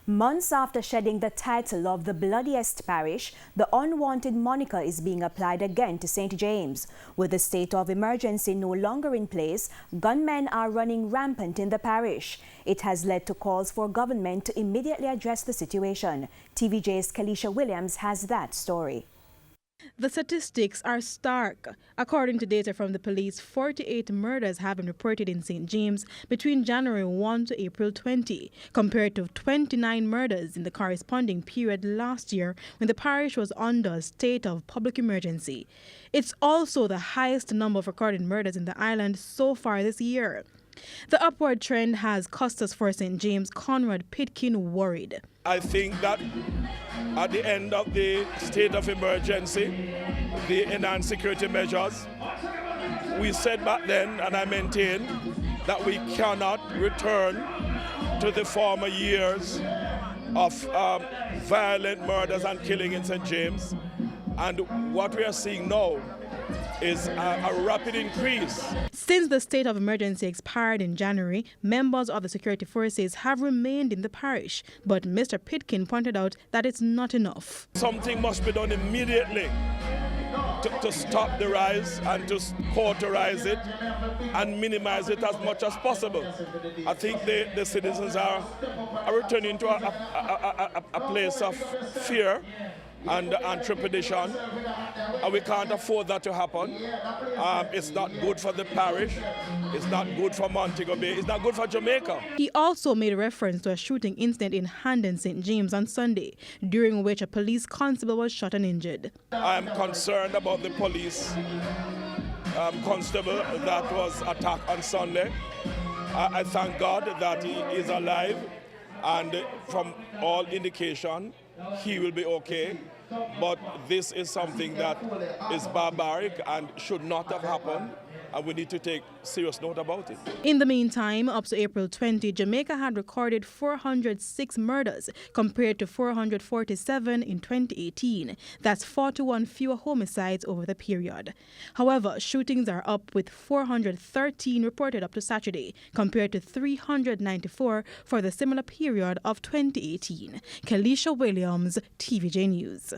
Months after shedding the title of the bloodiest parish, the unwanted moniker is being applied again to St. James. With the state of emergency no longer in place, gunmen are running rampant in the parish. It has led to calls for government to immediately address the situation. TVJ's Kalisha Williams has that story. The statistics are stark. According to data from the police, 48 murders have been reported in St. James between January 1 to April 20, compared to 29 murders in the corresponding period last year when the parish was under a state of public emergency. It's also the highest number of recorded murders in the island so far this year. The upward trend has cost us for St. James. Conrad Pitkin worried. I think that at the end of the state of emergency, the enhanced security measures, we said back then, and I maintain, that we cannot return to the former years of violent murders and killing in St. James. And what we are seeing now is a rapid increase. Since the state of emergency expired in January, members of the security forces have remained in the parish. But Mr. Pitkin pointed out that it's not enough. Something must be done immediately to stop the rise and to cauterize it and minimize it as much as possible. I think the citizens are returning to a place of fear and trepidation, and we can't afford that to happen. It's not good for the parish, it's not good for Montego Bay, it's not good for Jamaica. He also made reference to a shooting incident in Handon, St. James on Sunday, during which a police constable was shot and injured. I am concerned about the police constable that was attacked on Sunday. I thank God that he is alive, and from all indication, he will be okay. But this is something that is barbaric and should not have happened, and we need to take serious note about it. In the meantime, up to April 20, Jamaica had recorded 406 murders compared to 447 in 2018. That's 41 fewer homicides over the period. However, shootings are up, with 413 reported up to Saturday compared to 394 for the similar period of 2018. Kalisha Williams, TVJ News.